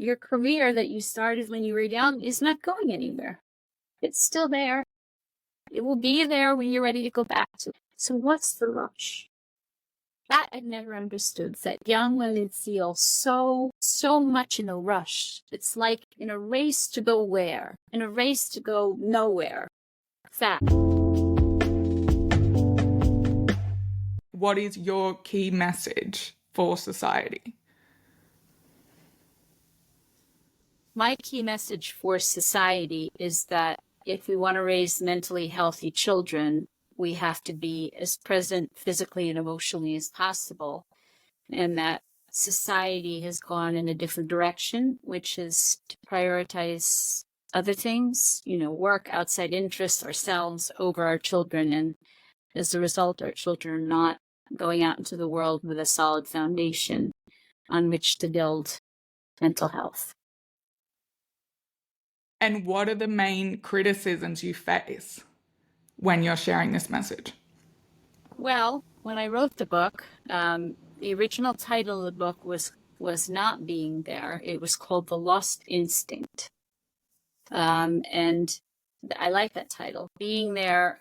your career that you started when you were young is not going anywhere. It's still there. It will be there when you're ready to go back to it. So what's the rush? That I've never understood, that young women feel so much in a rush. It's like in a race to go where? In a race to go nowhere. Fast. What is your key message for society? My key message for society is that if we want to raise mentally healthy children, we have to be as present physically and emotionally as possible. And that society has gone in a different direction, which is to prioritize other things, work, outside interests, ourselves over our children. And as a result, our children are not going out into the world with a solid foundation on which to build mental health. And what are the main criticisms you face when you're sharing this message? Well, when I wrote the book, the original title of the book was not Being There. It was called The Lost Instinct. And I like that title. Being There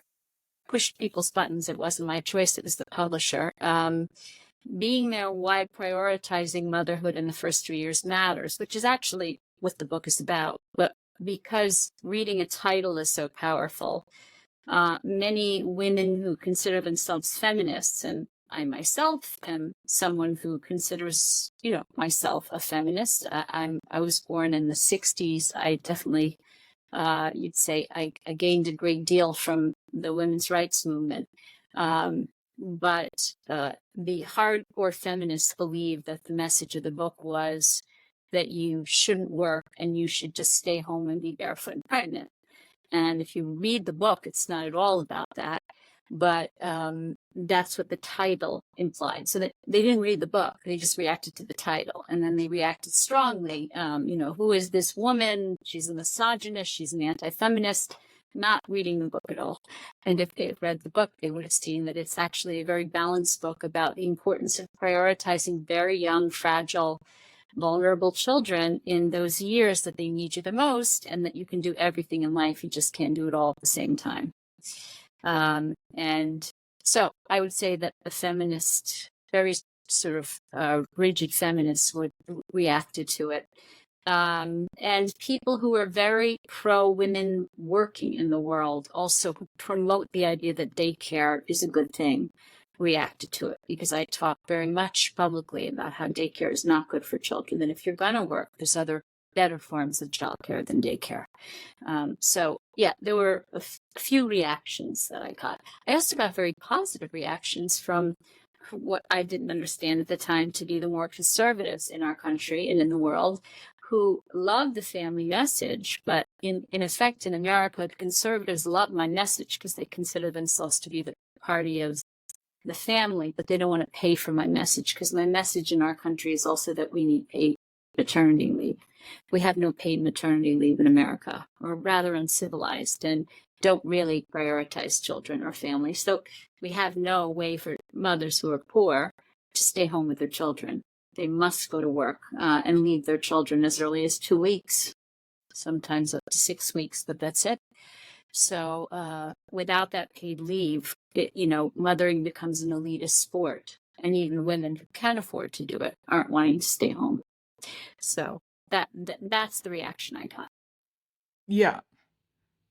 pushed people's buttons. It wasn't my choice. It was the publisher. Being There, Why Prioritizing Motherhood in the First 3 Years Matters, which is actually what the book is about. But because reading a title is so powerful, many women who consider themselves feminists, and I myself am someone who considers, myself a feminist. I was born in the 60s. I definitely, you'd say I gained a great deal from the women's rights movement. But the hardcore feminists believe that the message of the book was that you shouldn't work and you should just stay home and be barefoot and pregnant. And if you read the book, it's not at all about that. But that's what the title implied. So that they didn't read the book. They just reacted to the title. And then they reacted strongly. Who is this woman? She's a misogynist. She's an anti-feminist. Not reading the book at all. And if they had read the book, they would have seen that it's actually a very balanced book about the importance of prioritizing very young, fragile, vulnerable children in those years that they need you the most, and that you can do everything in life. You just can't do it all at the same time. And so I would say that the feminist, very sort of rigid feminists would reacted to it. And people who are very pro-women working in the world, also who promote the idea that daycare is a good thing, reacted to it, because I talk very much publicly about how daycare is not good for children. And if you're going to work, there's other better forms of childcare than daycare. So yeah, there were a few reactions that I got. I also got very positive reactions from what I didn't understand at the time to be the more conservatives in our country and in the world, who love the family message. But in effect, in America, the conservatives love my message because they consider themselves to be the party of the family, but they don't want to pay for my message, because my message in our country is also that we need paid maternity leave. We have no paid maternity leave in America, or rather uncivilized, and don't really prioritize children or families. So we have no way for mothers who are poor to stay home with their children. They must go to work and leave their children as early as 2 weeks, sometimes up to 6 weeks, but that's it. So without that paid leave, mothering becomes an elitist sport, and even women who can afford to do it aren't wanting to stay home. So that's the reaction I got. Yeah.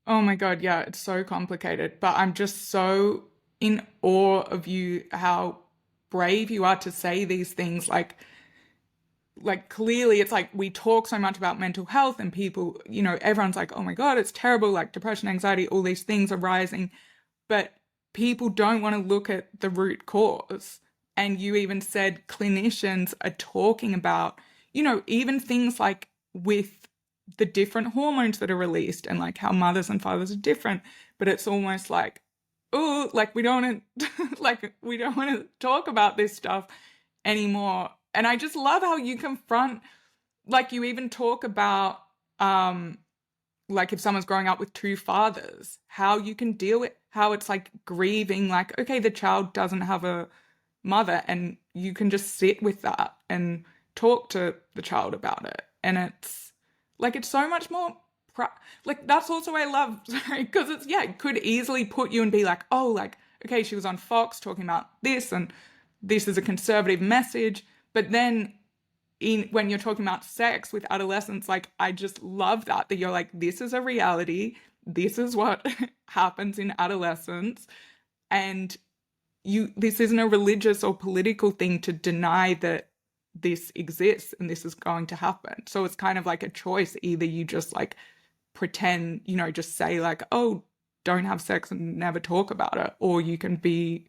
Oh my God, yeah, it's so complicated, but I'm just so in awe of you, how brave you are to say these things. Like clearly it's like we talk so much about mental health, and people, everyone's like, oh my God, it's terrible, like depression, anxiety, all these things are rising, but people don't want to look at the root cause. And you even said clinicians are talking about, even things like with the different hormones that are released, and like how mothers and fathers are different, but it's almost like, oh, like we don't want to we don't want to talk about this stuff anymore. And I just love how you confront, like you even talk about like if someone's growing up with two fathers, how you can deal with how it's like grieving, like, okay, the child doesn't have a mother, and you can just sit with that and talk to the child about it. And it's so much more that's also why I love, sorry, because it could easily put you and be like, oh, okay, she was on Fox talking about this, and this is a conservative message. But then when you're talking about sex with adolescents, I just love that you're like, this is a reality, this is what happens in adolescence, and this isn't a religious or political thing to deny that this exists and this is going to happen. So it's kind of like a choice. Either you just pretend, just say oh, don't have sex and never talk about it, or you can be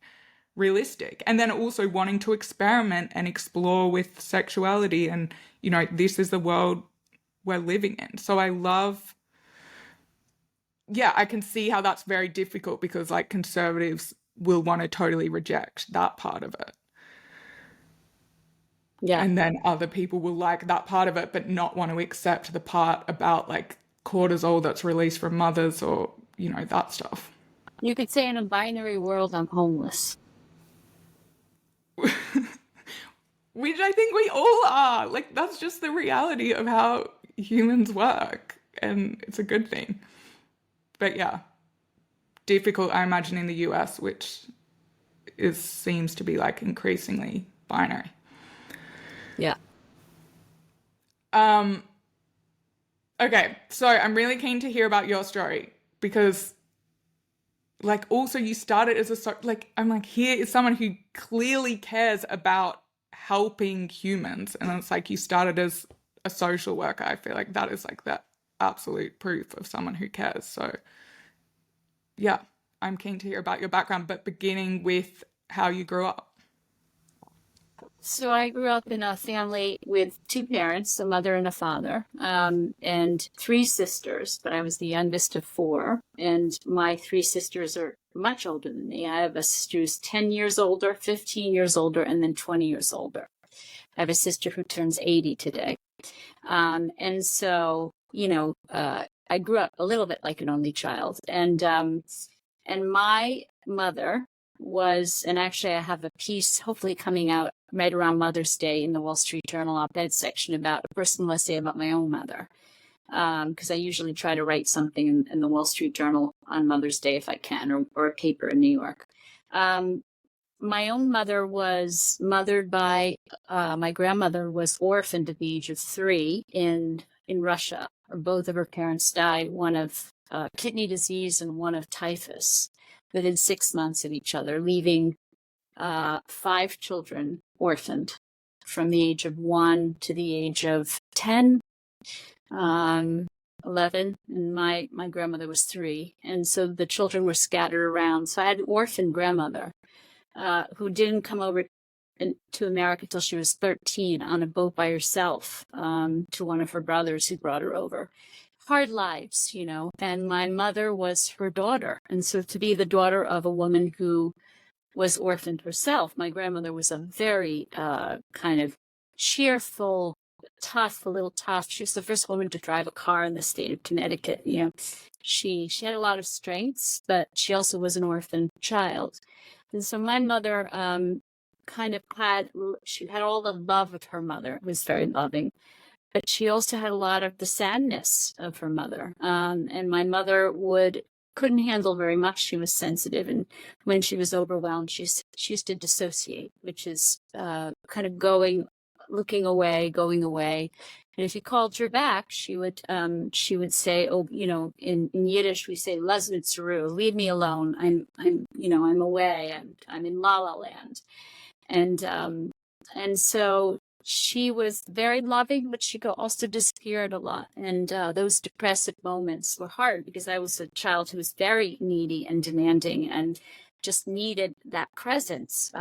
realistic. And then also wanting to experiment and explore with sexuality, and this is the world we're living in. So I love, I can see how that's very difficult, because conservatives will want to totally reject that part of it. Yeah. And then other people will like that part of it, but not want to accept the part about cortisol that's released from mothers, or, that stuff. You could say in a binary world, I'm homeless. Which I think we all are. That's just the reality of how humans work, and it's a good thing. But yeah, difficult, I imagine, in the US, which seems to be increasingly binary. Yeah. Okay, so I'm really keen to hear about your story, because also you started as I'm here is someone who clearly cares about helping humans, and it's you started as a social worker. I feel like that is the absolute proof of someone who cares. So yeah, I'm keen to hear about your background, but beginning with how you grew up. So I grew up in a family with two parents, a mother and a father, and three sisters, but I was the youngest of four. And my three sisters are much older than me. I have a sister who's 10 years older, 15 years older, and then 20 years older. I have a sister who turns 80 today. And so, I grew up a little bit like an only child. And my mother was, and actually I have a piece hopefully coming out right around Mother's Day in the Wall Street Journal op-ed section about a personal essay about my own mother. Because I usually try to write something in the Wall Street Journal on Mother's Day if I can, or a paper in New York. My own mother was mothered by, my grandmother was orphaned at the age of 3 in Russia. Both of her parents died, one of kidney disease and one of typhus, within 6 months of each other, leaving 5 children orphaned from the age of 1 to the age of 10, 11, and my grandmother was 3. And so the children were scattered around. So I had an orphan grandmother who didn't come over to America until she was 13 on a boat by herself, to one of her brothers who brought her over. Hard lives, and my mother was her daughter. And so to be the daughter of a woman who was orphaned herself, my grandmother was a very kind of cheerful, tough, a little tough. She was the first woman to drive a car in the state of Connecticut. She had a lot of strengths, but she also was an orphan child. And so my mother kind of she had all the love of her mother, was very loving, but she also had a lot of the sadness of her mother. And my mother couldn't handle very much. She was sensitive, and when she was overwhelmed, she used to dissociate, which is kind of looking away, going away. And if you called her back, she would say, oh, in Yiddish we say, "Lass mich zur Ruhe," leave me alone. I'm away. I'm in La La Land. And so she was very loving, but she also disappeared a lot. And those depressive moments were hard, because I was a child who was very needy and demanding and just needed that presence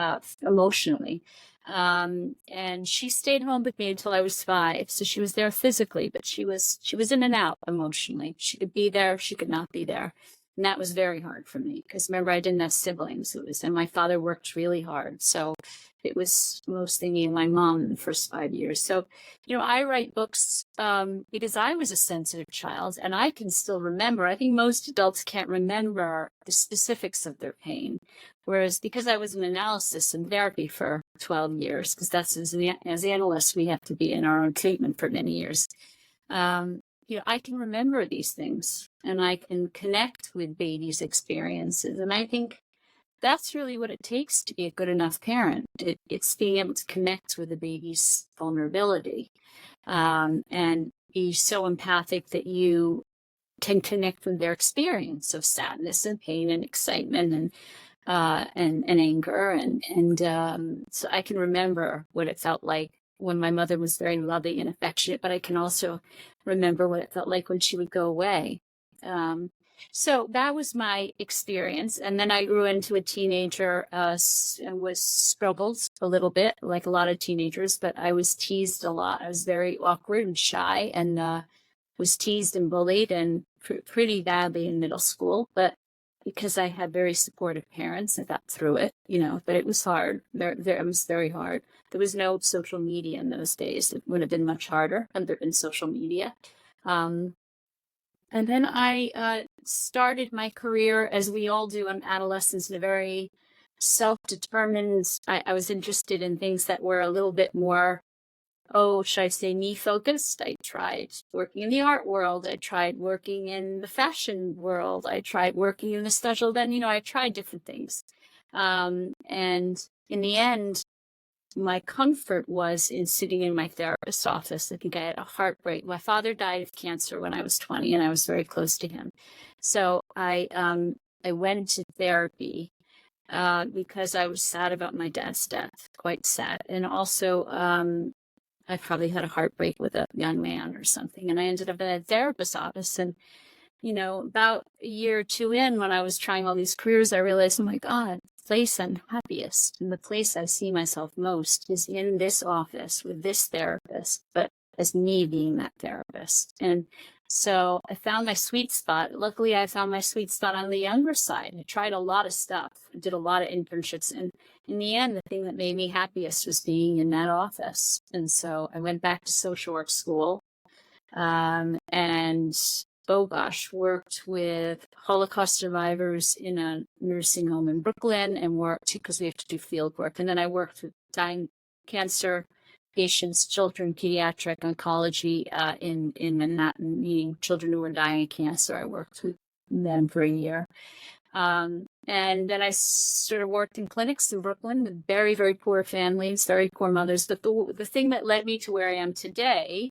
emotionally. And she stayed home with me until I was 5. So she was there physically, but she was in and out emotionally. She could be there, she could not be there. And that was very hard for me, because remember, I didn't have siblings. And my father worked really hard. So it was mostly me and my mom in the first 5 years. So, I write books because I was a sensitive child, and I can still remember. I think most adults can't remember the specifics of their pain. Whereas because I was in analysis and therapy for 12 years, because that's as analysts, we have to be in our own treatment for many years. I can remember these things and I can connect with babies' experiences. And I think that's really what it takes to be a good enough parent. It's being able to connect with the baby's vulnerability, and be so empathic that you can connect with their experience of sadness and pain and excitement and anger. So I can remember what it felt like when my mother was very loving and affectionate, but I can also remember what it felt like when she would go away. So that was my experience. And then I grew into a teenager, and was struggled a little bit, like a lot of teenagers, but I was teased a lot. I was very awkward and shy, and was teased and bullied and pretty badly in middle school. But because I had very supportive parents, I got through it, but it was hard. It was very hard. There was no social media in those days. It would have been much harder had there been social media. And then I started my career, as we all do in adolescence, in a very self-determined. I was interested in things that were a little bit more, should I say, me-focused. I tried working in the art world. I tried working in the fashion world. I tried working in the special ed. I tried different things. And in the end, my comfort was in sitting in my therapist's office. I think I had a heartbreak. My father died of cancer when I was 20, and I was very close to him. So I went to therapy because I was sad about my dad's death, quite sad. And also, I probably had a heartbreak with a young man or something. And I ended up in a therapist's office. And, about a year or two in, when I was trying all these careers, I realized, oh my God, the place I'm happiest and the place I see myself most is in this office with this therapist, but as me being that therapist. And so I found my sweet spot. Luckily, I found my sweet spot on the younger side. I tried a lot of stuff. I did a lot of internships. And in the end, the thing that made me happiest was being in that office. And so I went back to social work school, and worked with Holocaust survivors in a nursing home in Brooklyn, and worked because we have to do field work. And then I worked with dying cancer patients, children, pediatric oncology in Manhattan, meaning children who were dying of cancer. I worked with them for a year. And then I sort of worked in clinics in Brooklyn with very, very poor families, very poor mothers. But the thing that led me to where I am today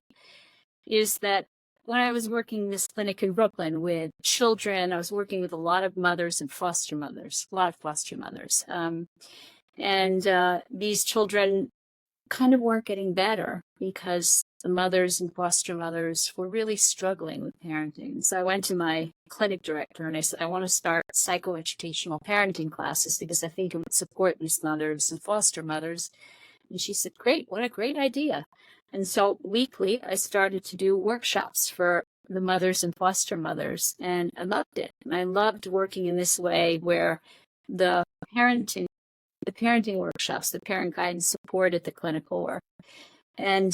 is that when I was working in this clinic in Brooklyn with children, I was working with a lot of mothers and foster mothers, a lot of foster mothers. And these children kind of weren't getting better because the mothers and foster mothers were really struggling with parenting. So I went to my clinic director and I said, I want to start psychoeducational parenting classes because I think it would support these mothers and foster mothers. And she said, great, what a great idea. And so weekly, I started to do workshops for the mothers and foster mothers, and I loved it. And I loved working in this way where the parenting workshops, the parent guidance supported the clinical work. And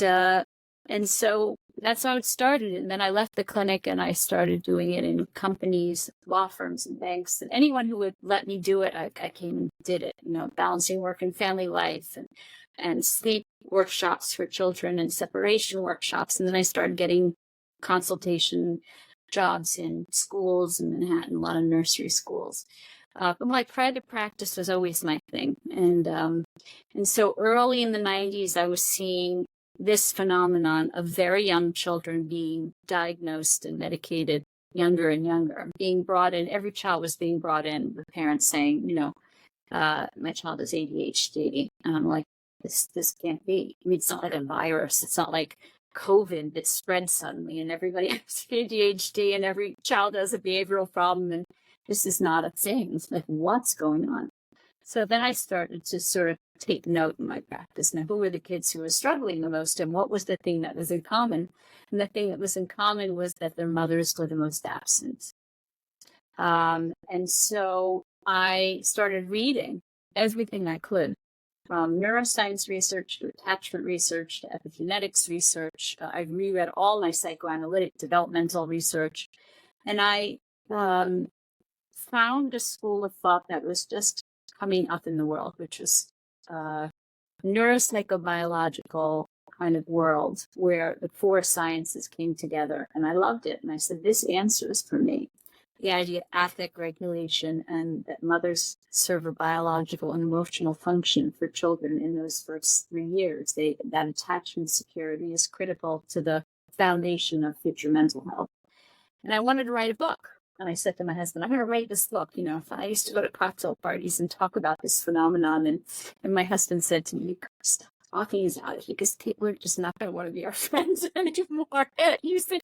so that's how it started. And then I left the clinic and I started doing it in companies, law firms and banks, and anyone who would let me do it, I came and did it, balancing work and family life and sleep workshops for children and separation workshops. And then I started getting consultation jobs in schools in Manhattan, a lot of nursery schools. But my private practice was always my thing. And so early in the 90s, I was seeing this phenomenon of very young children being diagnosed and medicated younger and younger, being brought in. Every child was being brought in with parents saying, my child has ADHD. And I'm like, this can't be. I mean, it's not like a virus. It's not like COVID that spread suddenly and everybody has ADHD and every child has a behavioral problem. And this is not a thing. It's like, what's going on? So then I started to sort of take note in my practice. Now, who were the kids who were struggling the most and what was the thing that was in common? And the thing that was in common was that their mothers were the most absent. And so I started reading everything I could, from neuroscience research to attachment research to epigenetics research. I reread all my psychoanalytic developmental research. And I found a school of thought that was just coming up in the world, which was neuropsychobiological kind of world where the four sciences came together, and I loved it. And I said, this answers for me the idea of affect regulation, and that mothers serve a biological and emotional function for children in those first 3 years. That attachment security is critical to the foundation of future mental health. And I wanted to write a book. And I said to my husband, I'm going to write this book. You know, if I used to go to cocktail parties and talk about this phenomenon. And my husband said to me, stop talking about it, because people are just not going to want to be our friends anymore. And you said,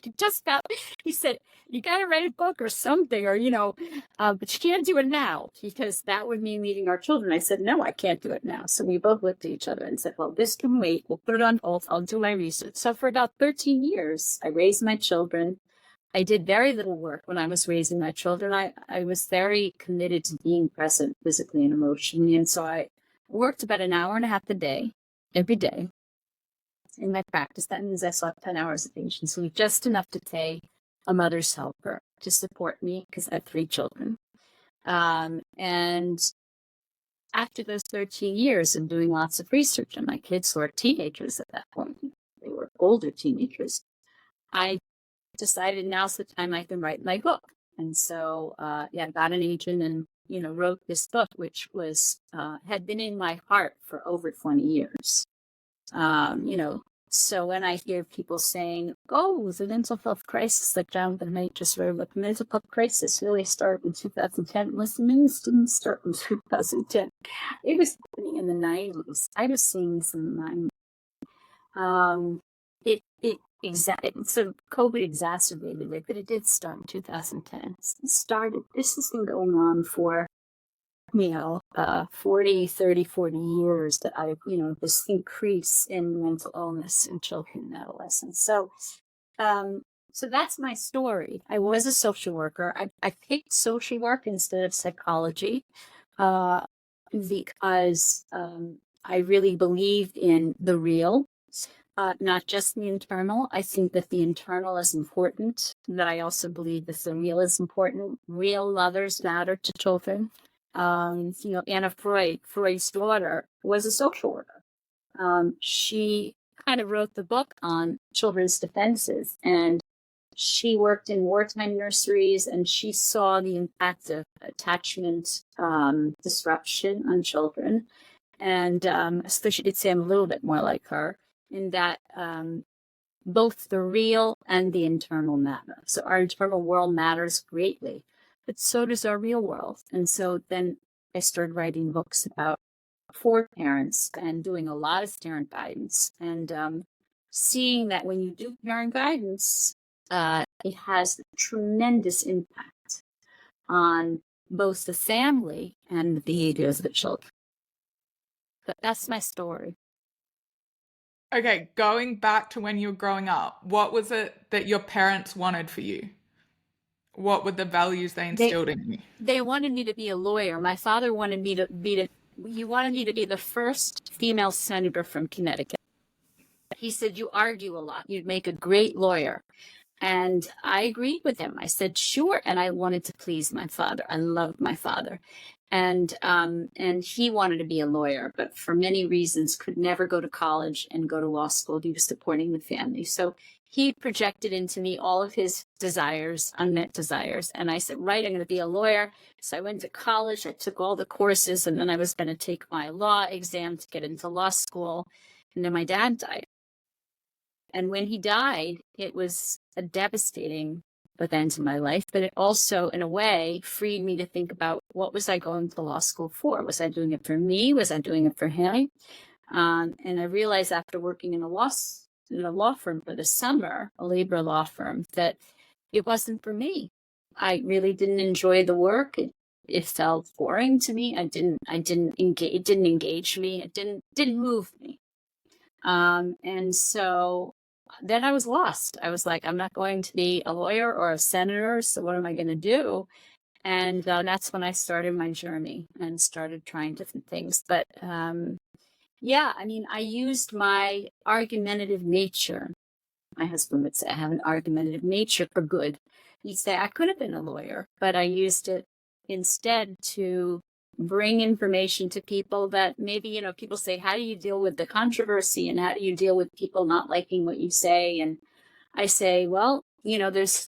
he said, you got to write a book or something, or, but you can't do it now, because that would mean meeting our children. I said, no, I can't do it now. So we both looked at each other and said, well, this can wait. We'll put it on hold. I'll do my research. So for about 13 years, I raised my children. I did very little work when I was raising my children. I was very committed to being present physically and emotionally. And so I worked about an hour and a half a day, every day in my practice. That means I slept 10 hours a day, so just enough to pay a mother's helper to support me, because I have 3 children. And after those 13 years of doing lots of research, and my kids were teenagers at that point, they were older teenagers, I decided now's the time I can write my book. And so, I got an agent and, wrote this book, which was, had been in my heart for over 20 years. So when I hear people saying, the mental health crisis, like Jonathan Haidt just wrote, the mental health crisis really started in 2010. Listen, it didn't start in 2010. It was happening in the 90s. I was seeing this in the 90s. So COVID exacerbated it, but it did start in 2010. This has been going on for, 40 years that I've, this increase in mental illness in children and adolescents. So that's my story. I was a social worker. I picked social work instead of psychology, because I really believed in the real. Not just the internal. I think that the internal is important, that I also believe that the real is important. Real mothers matter to children. Anna Freud's daughter, was a social worker. She kind of wrote the book on children's defenses, and she worked in wartime nurseries, and she saw the impact of attachment disruption on children. And so she did say I'm a little bit more like her, in that both the real and the internal matter. So our internal world matters greatly, but so does our real world. And so then I started writing books for parents and doing a lot of parent guidance, and seeing that when you do parent guidance, it has a tremendous impact on both the family and the behaviors of the children. But that's my story. Okay, going back to when you were growing up, what was it that your parents wanted for you? What were the values they instilled in you? They wanted me to be a lawyer. My father wanted me to be the first female senator from Connecticut. He said, you argue a lot. You'd make a great lawyer. And I agreed with him. I said, sure. And I wanted to please my father. I loved my father. And he wanted to be a lawyer, but for many reasons could never go to college and go to law school due to supporting the family. So he projected into me all of his desires, unmet desires. And I said, right, I'm going to be a lawyer. So I went to college. I took all the courses, and then I was going to take my law exam to get into law school. And then my dad died. And when he died, it was a devastating event in my life, but it also, in a way, freed me to think about, what was I going to law school for? Was I doing it for me? Was I doing it for him? And I realized after working in a law firm for the summer, a labor law firm, that it wasn't for me. I really didn't enjoy the work. It felt boring to me. It didn't engage me. It didn't move me. And so then I was lost. I was like, I'm not going to be a lawyer or a senator, so what am I going to do? And that's when I started my journey and started trying different things. But I used my argumentative nature. My husband would say I have an argumentative nature for good. He'd say I could have been a lawyer, but I used it instead to bring information to people that maybe, you know, people say, how do you deal with the controversy and how do you deal with people not liking what you say? And I say, well, you know, there's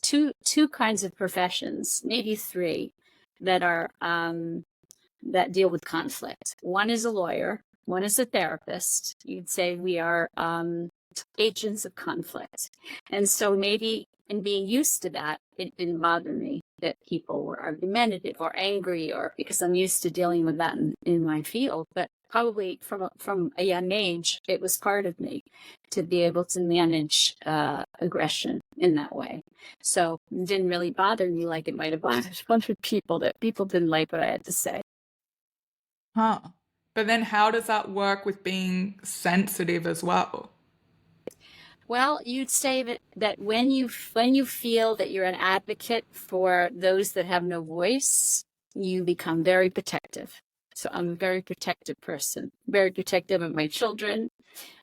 two kinds of professions, maybe three, that are that deal with conflict. One is a lawyer, one is a therapist. You'd say we are agents of conflict. And so maybe in being used to that, it didn't bother me that people were argumentative or angry, or because I'm used to dealing with that in my field. But probably from a young age, it was part of me to be able to manage aggression in that way. So it didn't really bother me like it might have bothered a bunch of people, that people didn't like what I had to say. Huh. But then how does that work with being sensitive as well? Well, you'd say that when you feel that you're an advocate for those that have no voice, you become very protective. So I'm a very protective person, very protective of my children,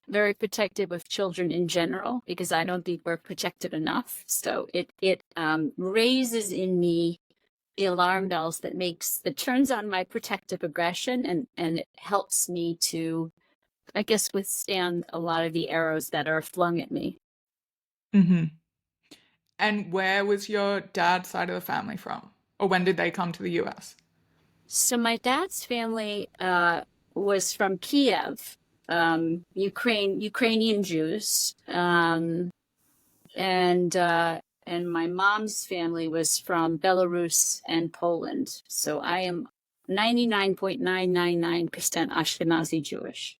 very protective of children in general, because I don't think we're protected enough. So it raises in me the alarm bells that turns on my protective aggression, and it helps me to, I guess, withstand a lot of the arrows that are flung at me. Mm-hmm. And where was your dad's side of the family from? Or when did they come to the US? So my dad's family was from Kiev, Ukrainian Jews, and my mom's family was from Belarus and Poland. So I am 99.999% Ashkenazi Jewish.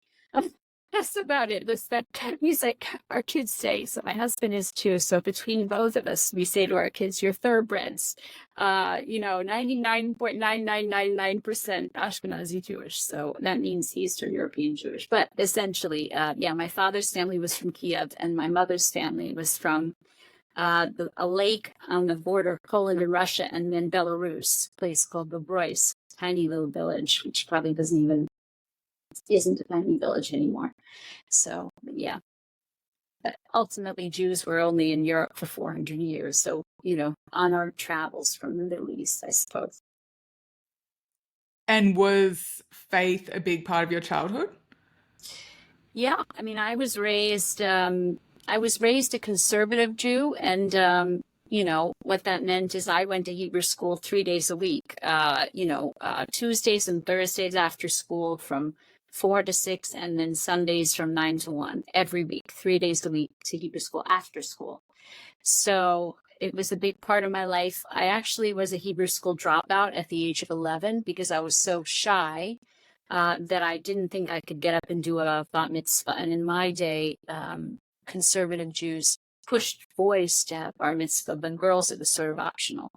That's about it. That's that music our kids say. So my husband is too. So between both of us, we say to our kids, "You're thoroughbreds." 99.9999% Ashkenazi Jewish. So that means Eastern European Jewish. But essentially, yeah, my father's family was from Kiev, and my mother's family was from a lake on the border of Poland and Russia, and then Belarus, a place called Bobrois, tiny little village, which probably isn't a tiny village anymore. So, yeah. But ultimately, Jews were only in Europe for 400 years. So, on our travels from the Middle East, I suppose. And was faith a big part of your childhood? Yeah, I mean, I was raised a conservative Jew, and what that meant is I went to Hebrew school 3 days a week. Tuesdays and Thursdays after school from 4 to 6, and then Sundays from 9 to 1 every week, 3 days a week to Hebrew school after school. So it was a big part of my life. I actually was a Hebrew school dropout at the age of 11 because I was so shy that I didn't think I could get up and do a bat mitzvah. And in my day, conservative Jews pushed boys to have bar mitzvah, but girls, it was sort of optional.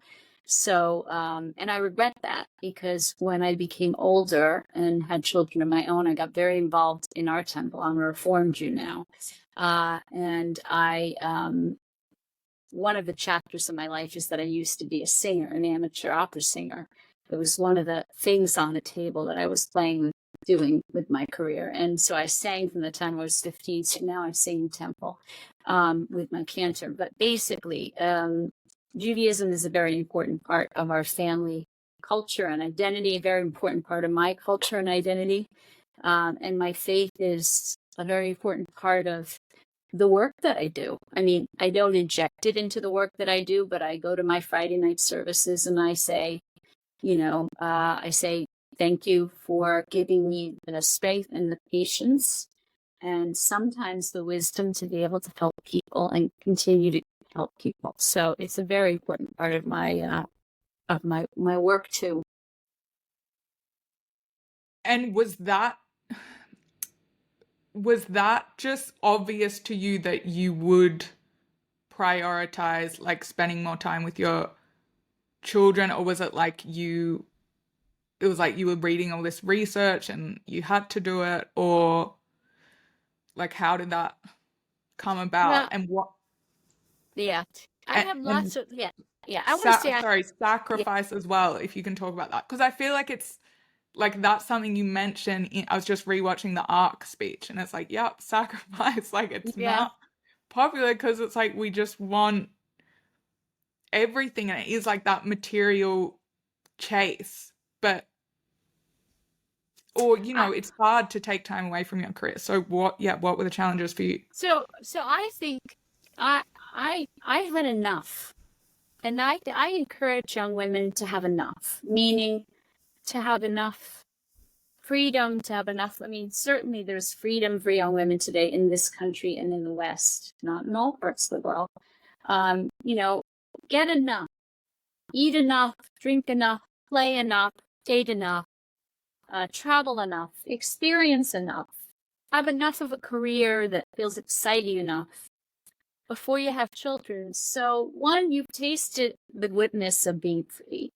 So, and I regret that, because when I became older and had children of my own, I got very involved in our temple. I'm a Reformed Jew now. And one of the chapters of my life is that I used to be a singer, an amateur opera singer. It was one of the things on the table that I was doing with my career. And so I sang from the time I was 15 to now. I sing in temple with my cantor. But basically, Judaism is a very important part of our family culture and identity, a very important part of my culture and identity. And my faith is a very important part of the work that I do. I mean, I don't inject it into the work that I do, but I go to my Friday night services and I say, thank you for giving me the space and the patience and sometimes the wisdom to be able to help people and continue to help people. So it's a very important part of my work too. And was that just obvious to you that you would prioritize like spending more time with your children, or was it like you were reading all this research and you had to do it, or like how did that come about? Well, And what yeah, I have lots of, yeah. I want to say, sacrifice as well, if you can talk about that, because I feel like it's like that's something you mentioned. I was just rewatching the ARC speech, and it's like, yep, sacrifice. Like it's not popular because it's like we just want everything, and it is like that material chase. But or, you know, it's hard to take time away from your career. So what were the challenges for you? So I think I had enough. And I encourage young women to have enough, meaning to have enough freedom, to have enough. I mean, certainly there's freedom for young women today in this country and in the West, not in all parts of the world. You know, get enough, eat enough, drink enough, play enough, date enough, travel enough, experience enough, have enough of a career that feels exciting enough before you have children. So one, you've tasted the goodness of being free,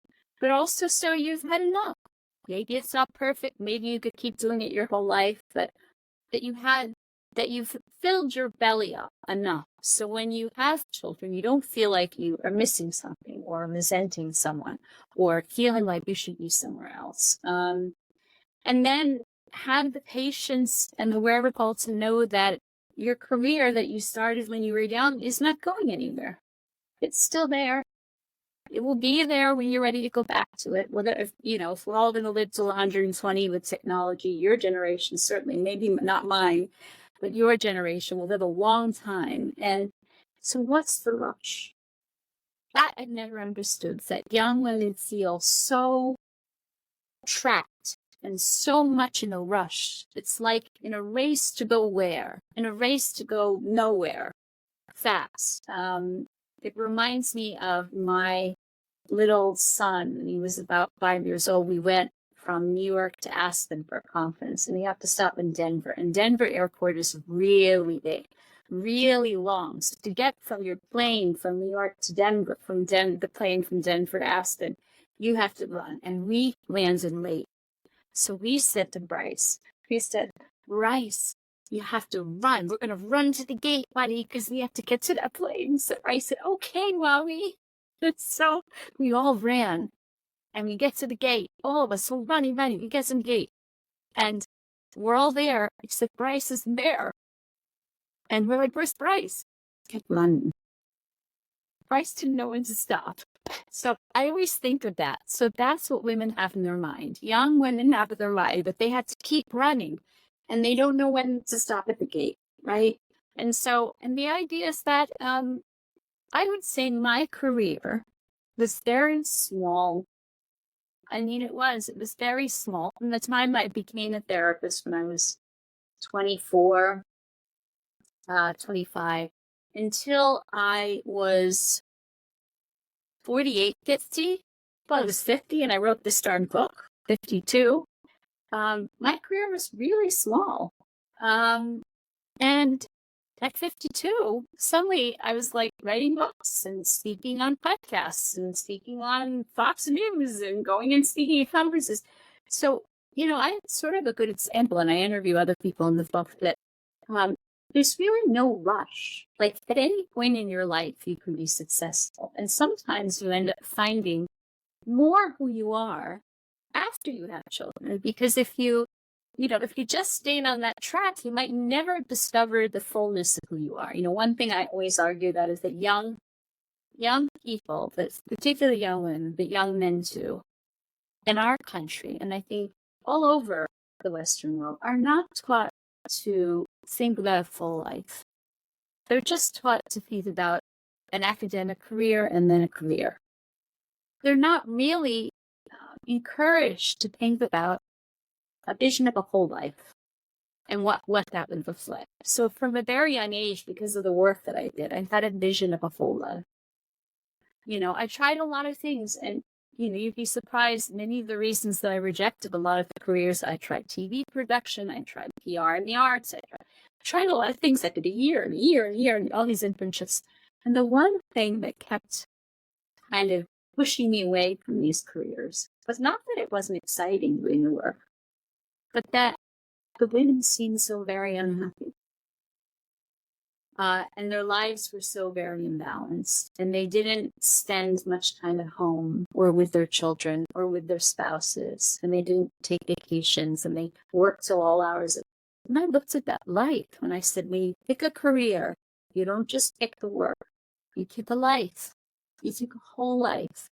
but also so you've had enough. Maybe it's not perfect. Maybe you could keep doing it your whole life, but that you've filled your belly up enough. So when you have children, you don't feel like you are missing something or resenting someone or feeling like you should be somewhere else. And then have the patience and the wherewithal to know that your career that you started when you were young is not going anywhere. It's still there. It will be there when you're ready to go back to it. Whether, if we're all going to live till 120 with technology, your generation, certainly, maybe not mine, but your generation will live a long time. And so what's the rush? That I never understood, that young women feel so trapped and so much in a rush. It's like in a race to go where? In a race to go nowhere fast. It reminds me of my little son. When he was about 5 years old, we went from New York to Aspen for a conference, and we have to stop in Denver. And Denver airport is really big, really long. So to get from your plane from New York to Denver, the plane from Denver to Aspen, you have to run. And we landed late. So we said to Bryce, Bryce, you have to run. We're going to run to the gate, buddy, because we have to get to that plane. So Bryce said, okay, mommy. And so we all ran. And we get to the gate. All of us, we're running. We get to the gate. And we're all there, except Bryce isn't there. And we're like, where's Bryce? Kept running. Bryce didn't know when to stop. So I always think of that. So that's what women have in their mind. Young women have in their mind that they have to keep running and they don't know when to stop at the gate, right? And the idea is that I would say my career was very small. I mean, it was very small. From the time I became a therapist when I was 24, 25, until I was 48, 50. Well, I was 50 and I wrote this darn book, 52. My career was really small. And at 52, suddenly I was like writing books and speaking on podcasts and speaking on Fox News and going and speaking at conferences. So, I sort of a good example, and I interview other people in the book, that there's really no rush. Like at any point in your life, you can be successful. And sometimes you end up finding more who you are after you have children. Because if you just stayed on that track, you might never discover the fullness of who you are. One thing I always argue that is that young people, but particularly young women, but young men too, in our country, and I think all over the Western world, are not taught to think about a full life. They're just taught to think about an academic career and then a career. They're not really encouraged to think about a vision of a whole life and what that would look like. So from a very young age, because of the work that I did, I had a vision of a whole life. I tried a lot of things, and you'd be surprised, many of the reasons that I rejected a lot of the careers. I tried TV production, I tried PR in the arts, I tried a lot of things. I did a year and all these internships. And the one thing that kept kind of pushing me away from these careers was not that it wasn't exciting doing the work, but that the women seemed so very unhappy. And their lives were so very imbalanced, and they didn't spend much time at home or with their children or with their spouses, and they didn't take vacations, and they worked till all hours. And I looked at that life and I said, when you pick a career, you don't just pick the work, you pick a life. You pick a whole life.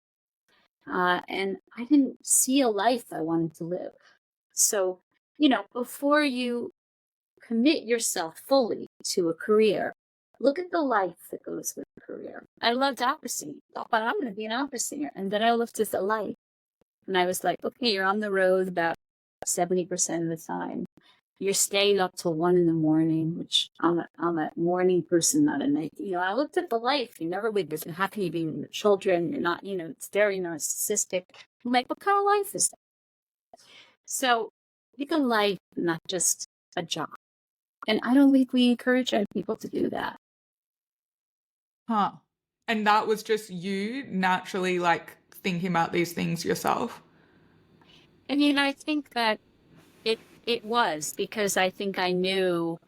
And I didn't see a life I wanted to live. So before you commit yourself fully to a career, look at the life that goes with a career. I loved opera singing. Thought, but I'm going to be an opera singer. And then I looked at the life and I was like, okay, you're on the road about 70% of the time. You're staying up till 1 a.m, which I'm a morning person, not a night. I looked at the life. You never leave. You're happy to be with your children. You're not, it's very narcissistic. I'm like, what kind of life is that? So pick a life, not just a job. And I don't think we encourage our people to do that. Huh. And that was just you naturally like thinking about these things yourself? I think that it was because I think I knew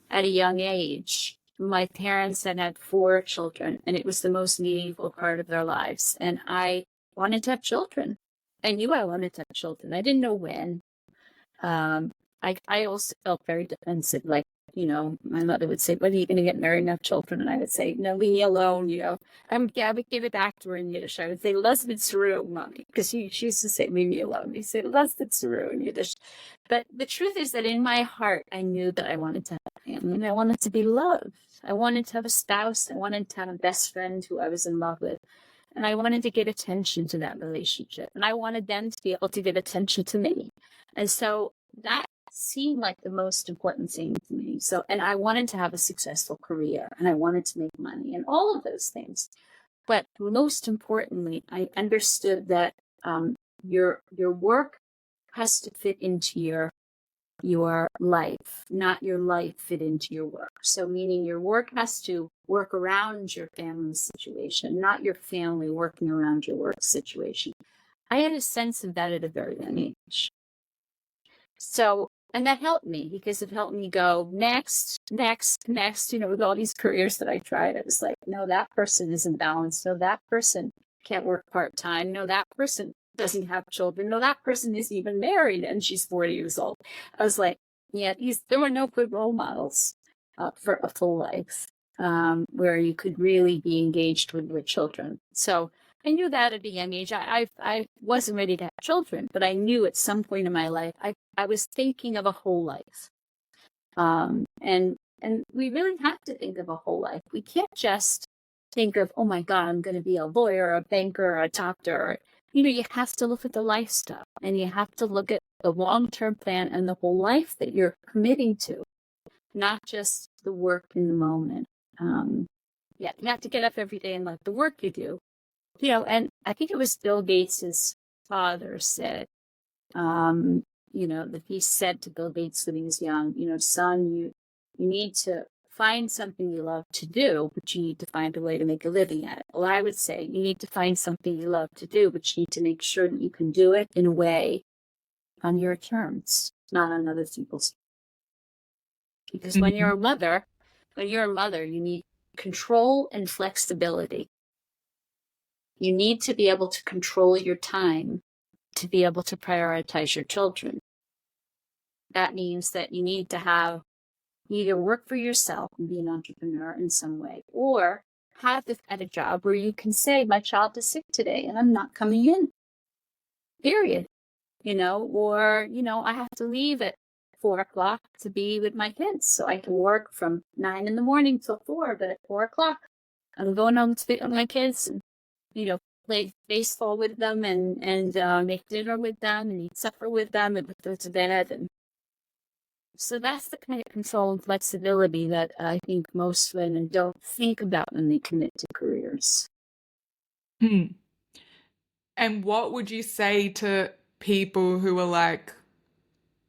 at a young age, my parents had 4 children, and it was the most meaningful part of their lives. And I wanted to have children. I knew I wanted to have children. I didn't know when. I also felt very defensive. Like, my mother would say, when are you going to get married and have children? And I would say, no, leave me alone, I would give it back to her in Yiddish. I would say, lass mit zur mommy, because she used to say, leave me alone. He said, lass mit zur in Yiddish. But the truth is that in my heart, I knew that I wanted to have a family, and I wanted to be loved. I wanted to have a spouse. I wanted to have a best friend who I was in love with. And I wanted to get attention to that relationship. And I wanted them to be able to get attention to me. And so that seemed like the most important thing to me. So, and I wanted to have a successful career, and I wanted to make money, and all of those things. But most importantly, I understood that your work has to fit into your life, not your life fit into your work. So meaning your work has to work around your family situation, not your family working around your work situation. I had a sense of that at a very young age. So, and that helped me because it helped me go next, with all these careers that I tried. I was like, no, that person isn't balanced. No, that person can't work part-time. No, that person doesn't have children. No, that person isn't even married and she's 40 years old. I was like, yeah, there were no good role models for a full life where you could really be engaged with your children. So I knew that at a young age. I wasn't ready to have children, but I knew at some point in my life, I was thinking of a whole life. And we really have to think of a whole life. We can't just think of, oh my God, I'm going to be a lawyer, a banker, a doctor. You have to look at the life stuff, and you have to look at the long-term plan and the whole life that you're committing to, not just the work in the moment. You have to get up every day and love the work you do. And I think it was Bill Gates's father said, that he said to Bill Gates when he was young, son, you need to find something you love to do, but you need to find a way to make a living at it. Well, I would say you need to find something you love to do, but you need to make sure that you can do it in a way on your terms, not on other people's. Because when you're a mother, you need control and flexibility. You need to be able to control your time to be able to prioritize your children. That means that you need to either work for yourself and be an entrepreneur in some way, or have at a job where you can say, my child is sick today and I'm not coming in, period. Or, I have to leave at 4:00 to be with my kids. So I can work from 9 a.m. till 4, but at 4:00, I'm going home to be with my kids and, play baseball with them and make dinner with them and eat supper with them and put them to bed. And so that's the kind of control and flexibility that I think most women don't think about when they commit to careers. And what would you say to people who are like,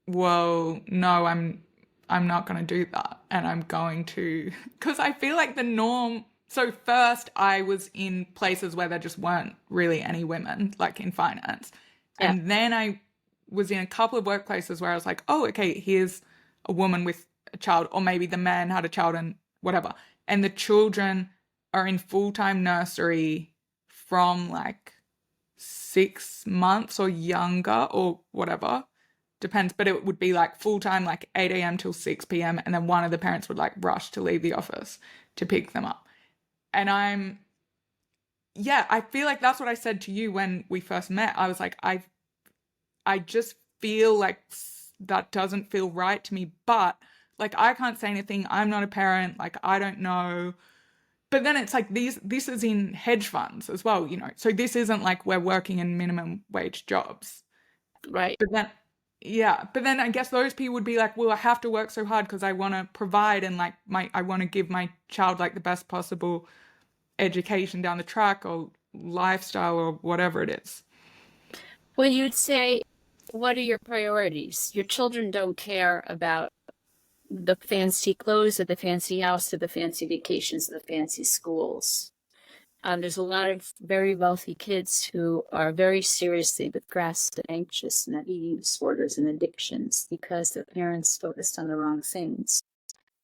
well, no, I'm not going to do that, and I'm going to, because I feel like the norm. So first I was in places where there just weren't really any women, like in finance. Yeah. And then I was in a couple of workplaces where I was like, oh, okay, here's a woman with a child, or maybe the man had a child and whatever. And the children are in full-time nursery from like 6 months or younger or whatever. Depends, but it would be like full-time, like 8 a.m. till 6 p.m. And then one of the parents would like rush to leave the office to pick them up. And I feel like that's what I said to you when we first met. I was like, I just feel like that doesn't feel right to me. But like, I can't say anything. I'm not a parent. Like, I don't know. But then it's like this is in hedge funds as well, you know. So this isn't like we're working in minimum wage jobs. Right. But then, yeah. But then I guess those people would be like, well, I have to work so hard because I want to provide and like I want to give my child like the best possible education down the track or lifestyle or whatever it is. Well, you'd say, what are your priorities? Your children don't care about the fancy clothes or the fancy house or the fancy vacations or the fancy schools. There's a lot of very wealthy kids who are very seriously depressed and anxious and have eating disorders and addictions because their parents focused on the wrong things.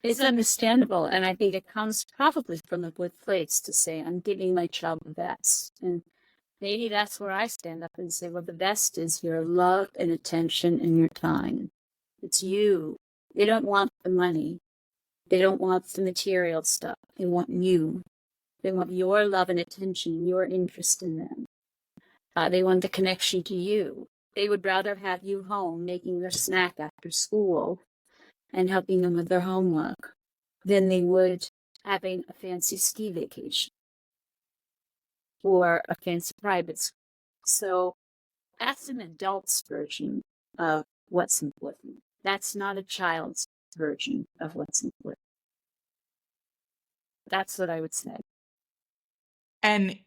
It's understandable, and I think it comes probably from a good place to say, I'm giving my child the best. And maybe that's where I stand up and say, well, the best is your love and attention and your time. It's you. They don't want the money. They don't want the material stuff. They want you. They want your love and attention, your interest in them. They want the connection to you. They would rather have you home making their snack after school and helping them with their homework than they would having a fancy ski vacation or a fancy private school. So that's an adult's version of what's important. That's not a child's version of what's important. That's what I would say. And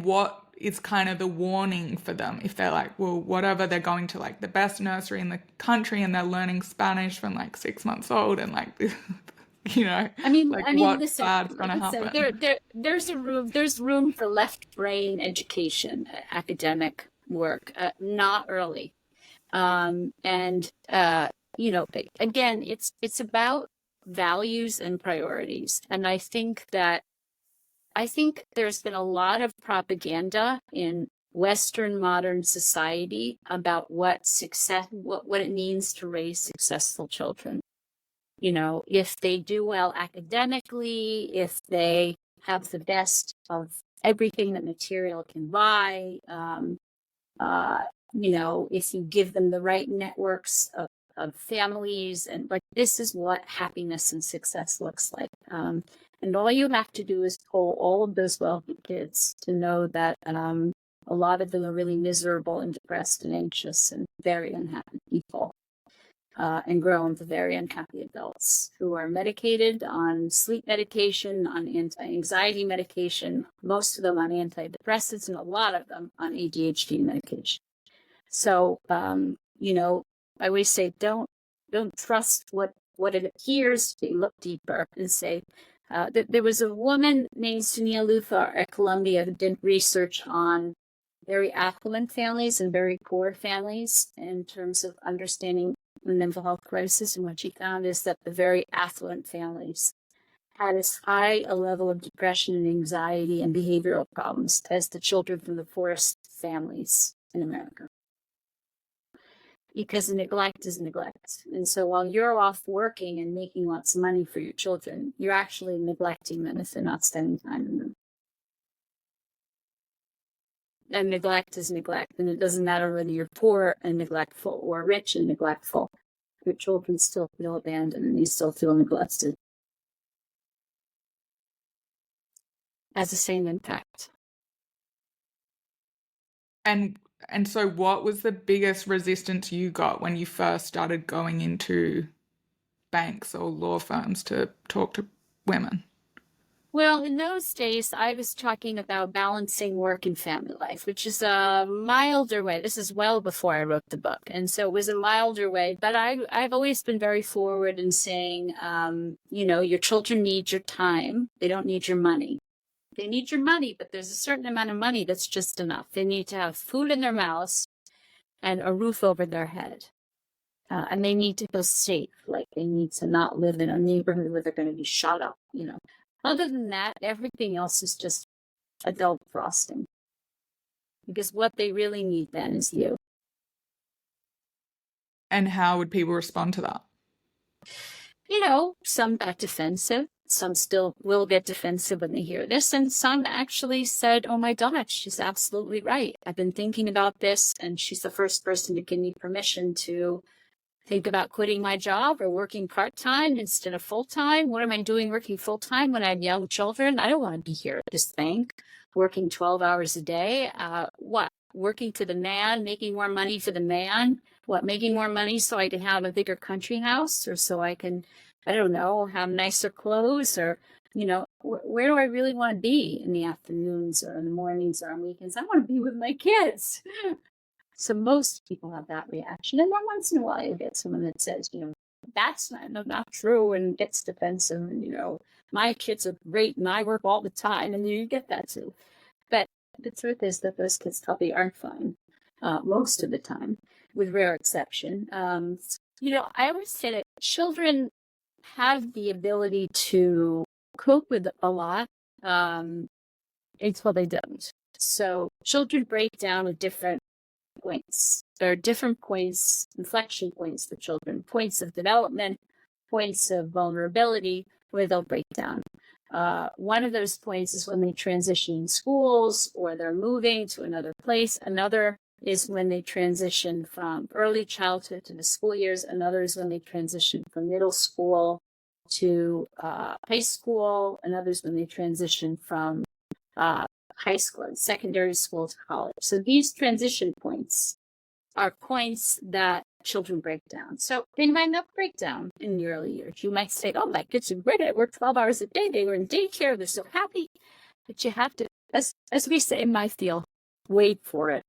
what is kind of the warning for them if they're like, well, whatever, they're going to like the best nursery in the country and they're learning Spanish from like 6 months old and like, you know, what's listen, bad's going to happen? There's room for left brain education, academic work, not early. Again, it's about values and priorities. And I think there's been a lot of propaganda in Western modern society about what it means to raise successful children. You know, if they do well academically, if they have the best of everything that material can buy, if you give them the right networks of families, and like, this is what happiness and success looks like. And all you have to do is poll all of those wealthy kids to know that a lot of them are really miserable and depressed and anxious and very unhappy people, and grow into very unhappy adults who are medicated on sleep medication, on anti-anxiety medication, most of them on antidepressants, and a lot of them on ADHD medication. So, I always say, don't trust what it appears to be. Look deeper and say, there was a woman named Sunil Luthar at Columbia who did research on very affluent families and very poor families in terms of understanding the mental health crisis. And what she found is that the very affluent families had as high a level of depression and anxiety and behavioral problems as the children from the poorest families in America. Because neglect is neglect. And so while you're off working and making lots of money for your children, you're actually neglecting them if they're not spending time with them. And neglect is neglect. And it doesn't matter whether you're poor and neglectful or rich and neglectful. Your children still feel abandoned and they still feel neglected. Has the same impact. And so what was the biggest resistance you got when you first started going into banks or law firms to talk to women? Well, in those days, I was talking about balancing work and family life, which is a milder way. This is well before I wrote the book. And so it was a milder way. But I've always been very forward in saying, your children need your time. They don't need your money. They need your money, but there's a certain amount of money that's just enough. They need to have food in their mouths and a roof over their head. And they need to feel safe. Like, they need to not live in a neighborhood where they're going to be shot up, Other than that, everything else is just adult frosting. Because what they really need then is you. And how would people respond to that? Some got defensive. Some still will get defensive when they hear this, and some actually said, oh my God, she's absolutely right. I've been thinking about this, and she's the first person to give me permission to think about quitting my job or working part-time instead of full-time. What am I doing working full-time when I have young children? I don't want to be here at this bank working 12 hours a day. What? Working to the man, making more money for the man? What? Making more money so I can have a bigger country house, or so I can, I don't know, have nicer clothes, or, where do I really want to be in the afternoons or in the mornings or on weekends? I want to be with my kids. So most people have that reaction. And then once in a while you get someone that says, that's not true, and gets defensive, and, my kids are great and I work all the time, and you get that too. But the truth is that those kids probably aren't fine most of the time, with rare exception. I always say that children have the ability to cope with a lot until they don't. So children break down with different points. There are different points, inflection points for children, points of development, points of vulnerability where they'll break down. One of those points is when they transition schools or they're moving to another place. Another is when they transition from early childhood to the school years. Another is when they transition from middle school to high school. Another is when they transition from high school and secondary school to college. So these transition points are points that children break down. So they might not break down in the early years. You might say, oh, my kids are great. I work 12 hours a day. They were in daycare. They're so happy. But you have to, as we say in my field, wait for it.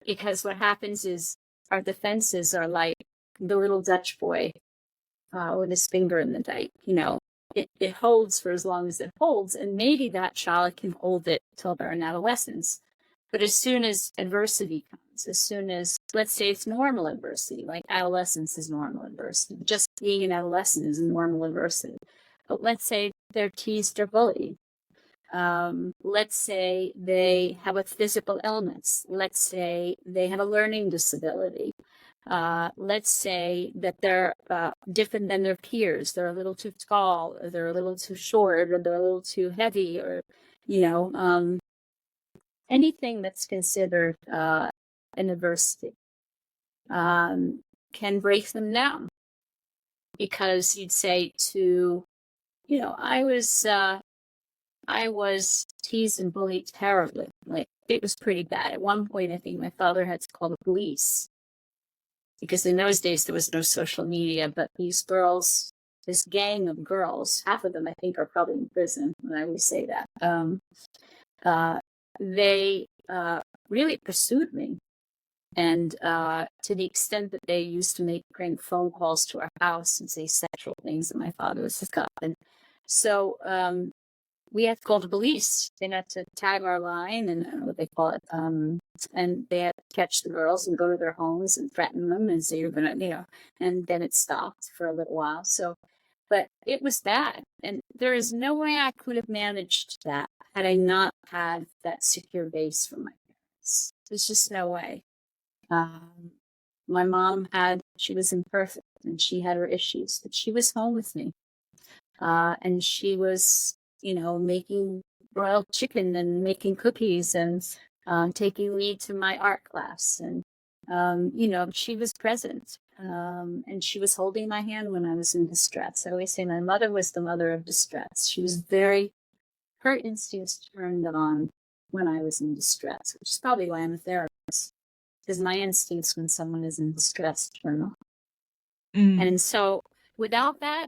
Because what happens is our defenses are like the little Dutch boy with his finger in the dike. It holds for as long as it holds, and maybe that child can hold it till they're in adolescence. But as soon as adversity comes, as soon as, let's say it's normal adversity, like adolescence is normal adversity, just being an adolescent is normal adversity. But let's say they're teased or bullied. Let's say they have a physical illness. Let's say they have a learning disability. Let's say that they're different than their peers. They're a little too tall, or they're a little too short, or they're a little too heavy, or, anything that's considered an adversity can break them down. Because you'd say to, I was teased and bullied terribly. Like, it was pretty bad. At one point, I think my father had to call the police. Because in those days, there was no social media, but these girls, this gang of girls, half of them, I think, are probably in prison when I always say that. They really pursued me. And to the extent that they used to make prank phone calls to our house and say sexual things that my father was forgotten. So we had to call the police. They had to tag our line, and I don't know what they call it. And they had to catch the girls and go to their homes and threaten them and say, you're going to, and then it stopped for a little while. So, but it was bad. And there is no way I could have managed that had I not had that secure base from my parents. There's just no way. My mom she was imperfect and she had her issues, but she was home with me. And she was, making broiled chicken and making cookies and taking me to my art class. And, she was present. And she was holding my hand when I was in distress. I always say my mother was the mother of distress. She was her instincts turned on when I was in distress, which is probably why I'm a therapist. Because my instincts when someone is in distress turn on. And so without that,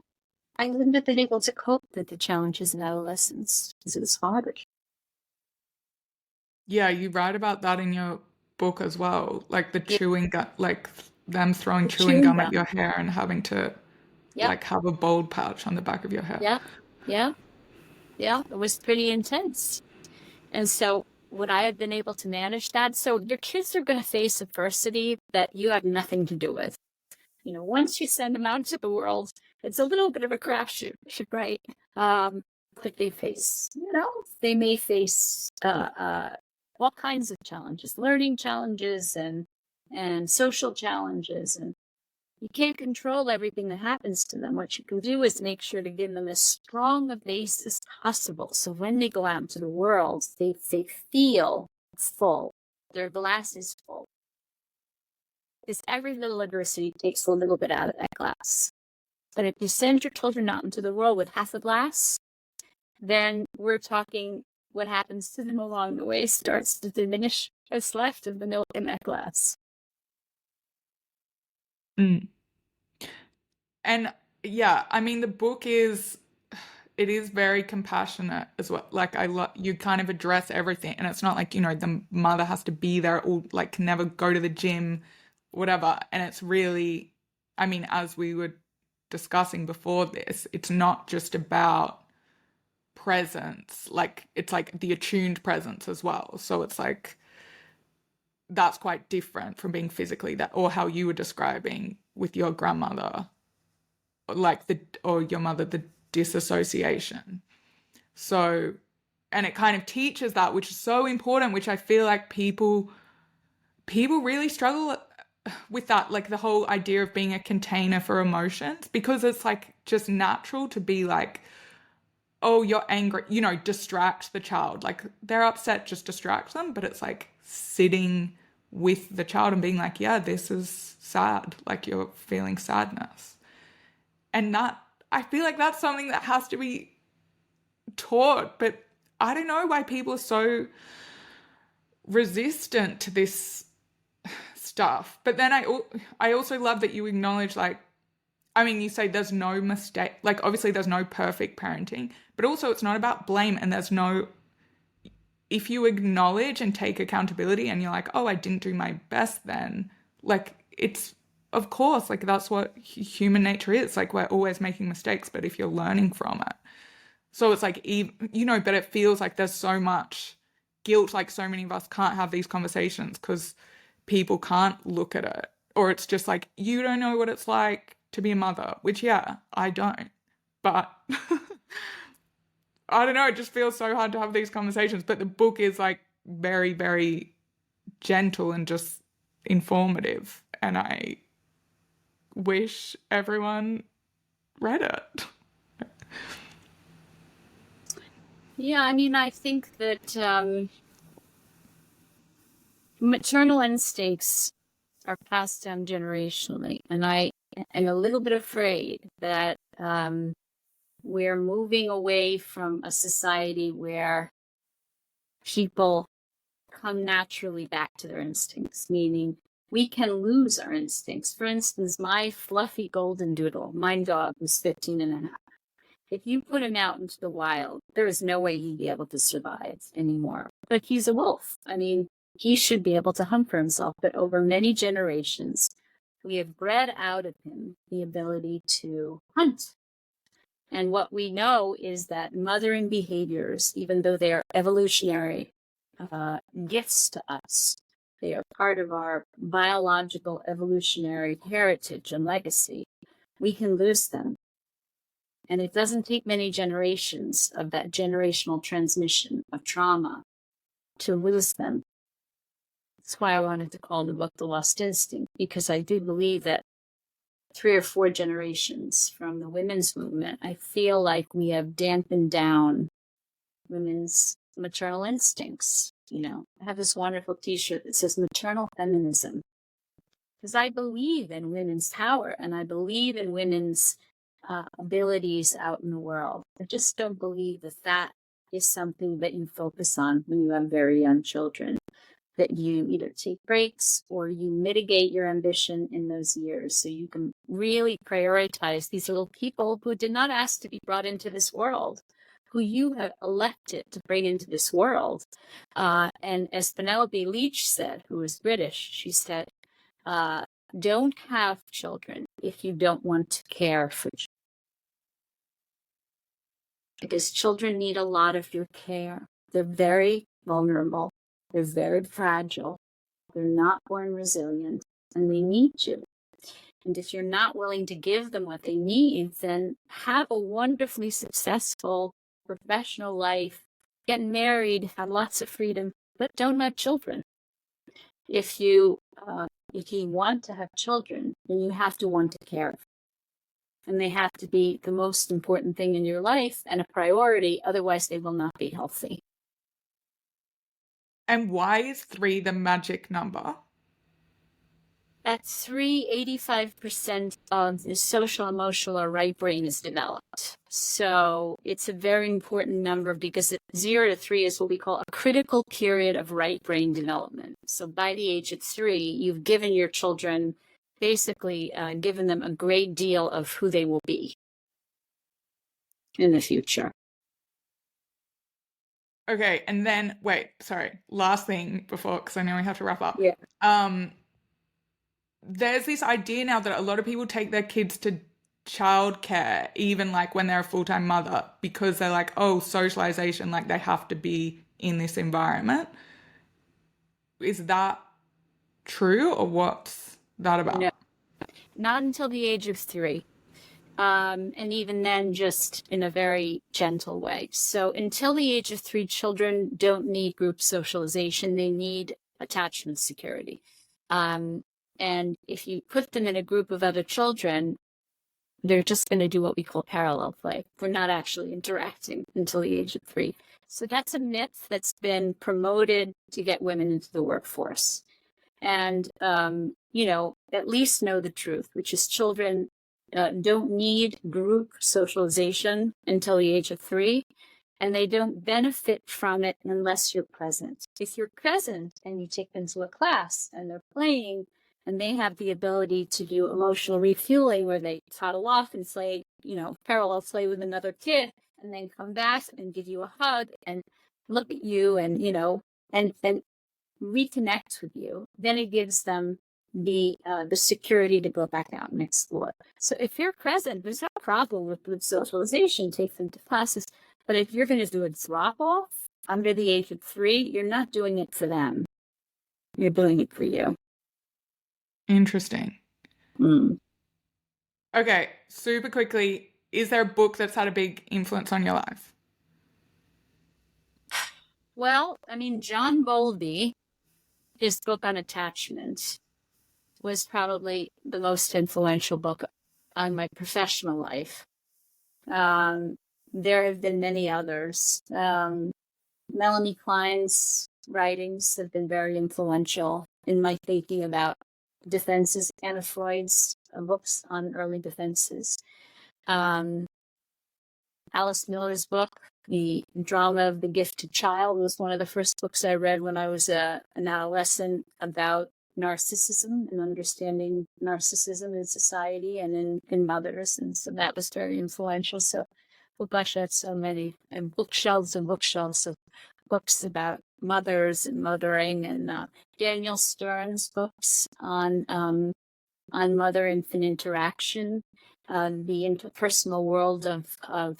I wouldn't have been able to cope with the challenges in adolescence because it was harder. Yeah, you write about that in your book as well, like the chewing gum, like them throwing chewing gum at your hair and having to like have a bald patch on the back of your hair. Yeah. It was pretty intense. And so would I have been able to manage that? So your kids are going to face adversity that you have nothing to do with. Once you send them out into the world, it's a little bit of a crapshoot, right? But they may face all kinds of challenges, learning challenges and social challenges. And You can't control everything that happens to them. What you can do is make sure to give them as strong a base as possible. So when they go out into the world, they feel full. Their glass is full. Because every little adversity takes a little bit out of that glass. But if you send your children out into the world with half a glass, then we're talking what happens to them along the way starts to diminish what's left of the milk in that glass. Mm. And yeah, I mean, the book is very compassionate as well. Like you kind of address everything, and it's not like, the mother has to be there or like can never go to the gym, whatever. And it's really, I mean, as we were discussing before this, it's not just about presence, like it's like the attuned presence as well. So it's like that's quite different from being physically that, or how you were describing with your grandmother, like or your mother, the disassociation. So, and it kind of teaches that, which is so important, which I feel like people really struggle with that, like the whole idea of being a container for emotions, because it's like just natural to be like, oh, you're angry, distract the child. Like they're upset, just distract them. But it's like sitting with the child and being like, yeah, this is sad. Like you're feeling sadness. And that, I feel like that's something that has to be taught. But I don't know why people are so resistant to this stuff. But then I also love that you acknowledge, like, I mean, you say there's no mistake, like obviously there's no perfect parenting, but also it's not about blame, and if you acknowledge and take accountability and you're like, oh, I didn't do my best then, like it's, of course, like that's what human nature is, like we're always making mistakes, but if you're learning from it. So it's like, but it feels like there's so much guilt, like so many of us can't have these conversations because people can't look at it, or it's just like, you don't know what it's like to be a mother, which, yeah, I don't, but I don't know, it just feels so hard to have these conversations. But the book is like very, very gentle and just informative, and I wish everyone read it. Yeah, I mean, I think that maternal instincts are passed down generationally, and I am a little bit afraid that we're moving away from a society where people come naturally back to their instincts, meaning we can lose our instincts. For instance, my fluffy golden doodle, my dog, was 15 and a half. If you put him out into the wild, there is no way he'd be able to survive anymore. But he's a wolf. I mean, he should be able to hunt for himself. But over many generations, we have bred out of him the ability to hunt. And what we know is that mothering behaviors, even though they are evolutionary gifts to us, they are part of our biological evolutionary heritage and legacy, we can lose them. And it doesn't take many generations of that generational transmission of trauma to lose them. That's why I wanted to call the book The Lost Instinct, because I do believe that 3 or 4 generations from the women's movement, I feel like we have dampened down women's maternal instincts. I have this wonderful t-shirt that says maternal feminism, because I believe in women's power and I believe in women's abilities out in the world. I just don't believe that is something that you focus on when you have very young children, that you either take breaks or you mitigate your ambition in those years so you can really prioritize these little people who did not ask to be brought into this world, who you have elected to bring into this world. And as Penelope Leach said, who was British, she said, don't have children if you don't want to care for children. Because children need a lot of your care. They're very vulnerable. They're very fragile. They're not born resilient, and they need you. And if you're not willing to give them what they need, then have a wonderfully successful professional life, get married, have lots of freedom, but don't have children. If you want to have children, and you have to want to care. And they have to be the most important thing in your life and a priority. Otherwise, they will not be healthy. And why is 3 the magic number? At 3, 85% of the social, emotional, or right brain is developed. So it's a very important number because 0 to 3 is what we call a critical period of right brain development. So by the age of 3, you've given your children, basically given them a great deal of who they will be in the future. Okay, and then, last thing before, because I know we have to wrap up. Yeah. There's this idea now that a lot of people take their kids to childcare, even like when they're a full-time mother, because they're like, oh, socialization, like they have to be in this environment. Is that true, or what's that about? No, not until the age of 3. And even then, just in a very gentle way. So until the age of 3, children don't need group socialization. They need attachment security. And if you put them in a group of other children, they're just going to do what we call parallel play. We're not actually interacting until the age of 3. So that's a myth that's been promoted to get women into the workforce. And, at least know the truth, which is children don't need group socialization until the age of 3, and they don't benefit from it unless you're present. If you're present and you take them to a class and they're playing and they have the ability to do emotional refueling where they toddle off and play, parallel play with another kid and then come back and give you a hug and look at you and, and reconnect with you, then it gives them the security to go back out and explore. So if you're present, there's no problem with socialization. Take them to classes. But if you're going to do a drop off under the age of 3, you're not doing it for them. You're doing it for you. Interesting. Okay, super quickly, is there a book that's had a big influence on your life? Well, John Bowlby, his book on attachment was probably the most influential book on my professional life. There have been many others. Melanie Klein's writings have been very influential in my thinking about defenses. Anna Freud's books on early defenses. Alice Miller's book, The Drama of the Gifted Child, was one of the first books I read when I was an adolescent about narcissism and understanding narcissism in society and in mothers. And so that was very influential. So, oh gosh, I had so many, and bookshelves of books about mothers and mothering, and Daniel Stern's books on mother-infant interaction, the interpersonal world of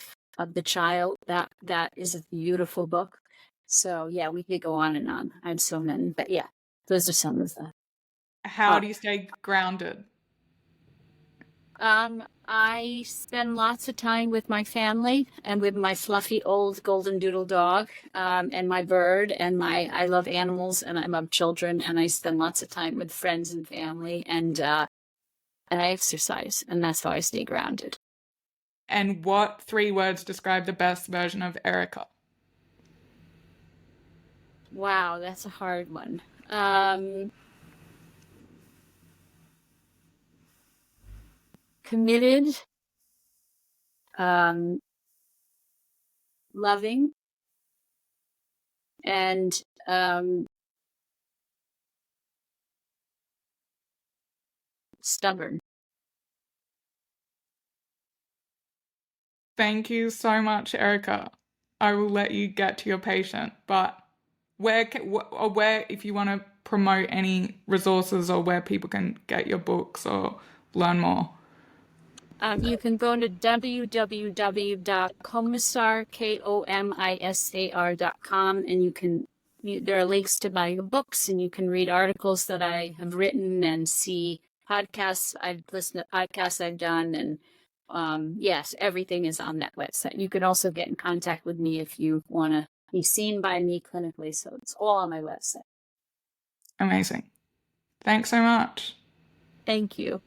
the child. That is a beautiful book. So yeah, we could go on and on. I have so many, but yeah, those are some of the. How do you stay grounded? I spend lots of time with my family and with my fluffy old golden doodle dog, and my bird, and I love animals and I love children, and I spend lots of time with friends and family, and I exercise, and that's how I stay grounded. And what 3 words describe the best version of Erica? Wow, that's a hard one. Committed, loving, and stubborn. Thank you so much, Erica. I will let you get to your patient, but where, if you want to promote any resources or where people can get your books or learn more? You can go to www.komisar.com, and there are links to buy your books, and you can read articles that I have written and see podcasts. I've listened to podcasts I've done, and yes, everything is on that website. You can also get in contact with me if you want to be seen by me clinically. So it's all on my website. Amazing. Thanks so much. Thank you.